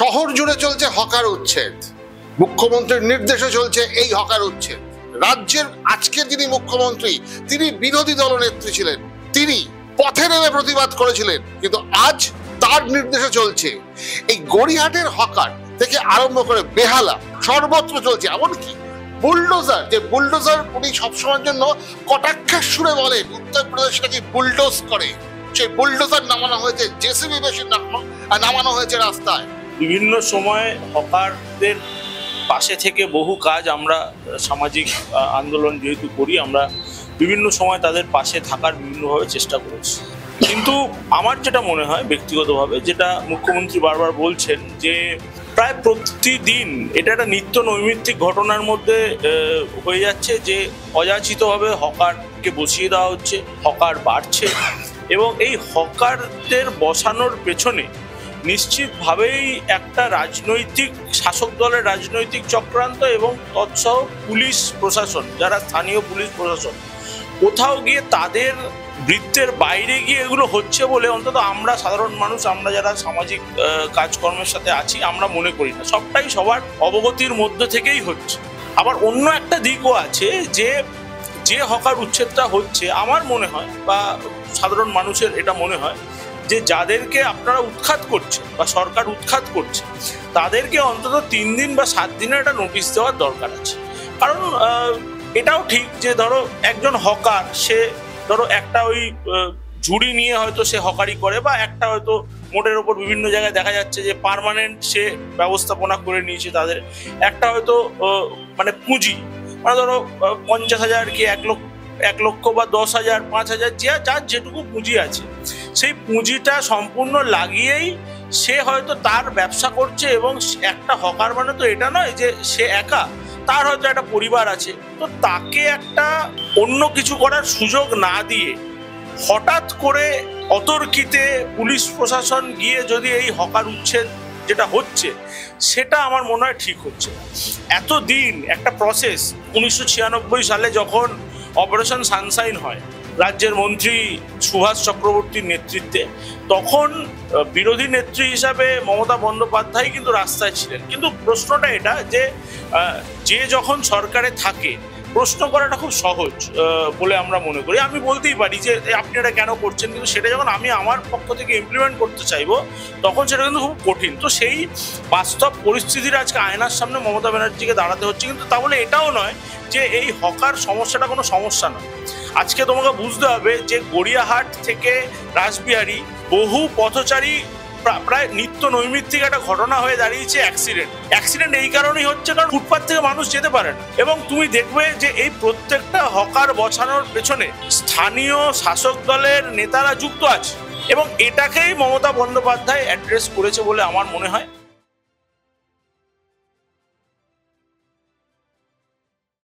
শহর জুড়ে চলছে হকার উচ্ছেদ, মুখ্যমন্ত্রীর নির্দেশে চলছে এই হকার উচ্ছেদ। রাজ্যের আজকের যিনি মুখ্যমন্ত্রী তিনি বিরোধী দলনেত্রী ছিলেন, তিনি পথে নেমে প্রতিবাদ করেছিলেন, কিন্তু আজ তার নির্দেশে চলছে এই গড়িয়াহাটের হকার থেকে আরম্ভ করে বেহালা সর্বত্র চলছে। এমনকি বুলডোজার, যে বুলডোজার উনি সবসময়ের জন্য কটাক্ষের সুরে বলেন উত্তরপ্রদেশ নাকি বুলডোজ করে, সেই বুলডোজার নামানো হয়েছে, জেসিবি বেশি নামানো হয়েছে রাস্তায়। বিভিন্ন সময় হকারদের পাশে থেকে বহু কাজ আমরা সামাজিক আন্দোলন যেহেতু করি, আমরা বিভিন্ন সময় তাদের পাশে থাকার বিভিন্নভাবে চেষ্টা করেছি। কিন্তু আমার যেটা মনে হয় ব্যক্তিগতভাবে, যেটা মুখ্যমন্ত্রী বারবার বলছেন যে প্রায় প্রতিদিন এটা একটা নিত্য নৈমিত্তিক ঘটনার মধ্যে হয়ে যাচ্ছে যে অযাচিতভাবে হকারকে বসিয়ে দেওয়া হচ্ছে, হকার বাড়ছে, এবং এই হকারদের বসানোর পেছনে নিশ্চিতভাবেই একটা রাজনৈতিক শাসক দলের রাজনৈতিক চক্রান্ত এবং তৎসহ পুলিশ প্রশাসন, যারা স্থানীয় পুলিশ প্রশাসন, কোথাও গিয়ে তাদের বৃত্তের বাইরে গিয়ে এগুলো হচ্ছে বলে অন্তত আমরা সাধারণ মানুষ, আমরা যারা সামাজিক কাজকর্মের সাথে আছি, আমরা মনে করি না। সবটাই সবার অবগতির মধ্যে থেকেই হচ্ছে। আবার অন্য একটা দিকও আছে যে হকার উচ্ছেদটা হচ্ছে, আমার মনে হয় বা সাধারণ মানুষের এটা মনে হয় যে যাদেরকে আপনারা উৎখাত করছে বা সরকার উৎখাত করছে তাদেরকে অন্তত 3 দিন বা 7 দিনের একটা নোটিশ দেওয়ার দরকার আছে। কারণ এটাও ঠিক যে ধরো একজন হকার, সে ধরো একটা ওই ঝুড়ি নিয়ে হয়তো সে হকারি করে, বা একটা হয়তো মোটের ওপর বিভিন্ন জায়গায় দেখা যাচ্ছে যে পার্মানেন্ট সে ব্যবস্থাপনা করে নিয়েছে, তাদের একটা হয়তো মানে পুঁজি, মানে ধরো 50,000 কি 1 লক্ষ বা 10,000 5,000 যার যেটুকু পুঁজি আছে, সেই পুঁজিটা সম্পূর্ণ লাগিয়েই সে হয়তো তার ব্যবসা করছে। এবং একটা হকার মানে তো এটা নয় যে সে একা, তার হয়তো একটা পরিবার আছে। তো তাকে একটা অন্য কিছু করার সুযোগ না দিয়ে হঠাৎ করে অতর্কিতে পুলিশ প্রশাসন গিয়ে যদি এই হকার উচ্ছেদ যেটা হচ্ছে, সেটা আমার মনে হয় ঠিক হচ্ছে। এতদিন একটা প্রসেস, 1996 সালে যখন অপারেশন সানশাইন হয় রাজ্যের মন্ত্রী সুভাষ চক্রবর্তীর নেতৃত্বে, তখন বিরোধী নেত্রী হিসাবে মমতা বন্দ্যোপাধ্যায় কিন্তু রাস্তায় ছিলেন। কিন্তু প্রশ্নটা এটা যে যখন সরকারে থাকে প্রশ্ন করাটা খুব সহজ বলে আমরা মনে করি। আমি বলতেই পারি যে আপনি এটা কেন করছেন, কিন্তু সেটা যখন আমি আমার পক্ষ থেকে ইমপ্লিমেন্ট করতে চাইবো তখন সেটা কিন্তু খুব কঠিন। তো সেই বাস্তব পরিস্থিতির আজকে আয়নার সামনে মমতা ব্যানার্জিকে দাঁড়াতে হচ্ছে। কিন্তু তা বলে এটাও নয় যে এই হকার সমস্যাটা কোনো সমস্যা নয়। আজকে তোমাকে বুঝতে হবে যে গড়িয়াহাট থেকে রাসবিহারী বহু পথচারী প্রায় নিত্য নৈমিত্তিক একটা ঘটনা হয়ে দাঁড়িয়েছে অ্যাক্সিডেন্ট এই কারণেই হচ্ছে কারণ ফুটপাথ থেকে মানুষ যেতে পারে না। এবং তুমি দেখবে যে এই প্রত্যেকটা হকার বসানোর পেছনে স্থানীয় শাসক দলের নেতারা যুক্ত আছে, এবং এটাকেই মমতা বন্দ্যোপাধ্যায় অ্যাড্রেস করেছে বলে আমার মনে হয়।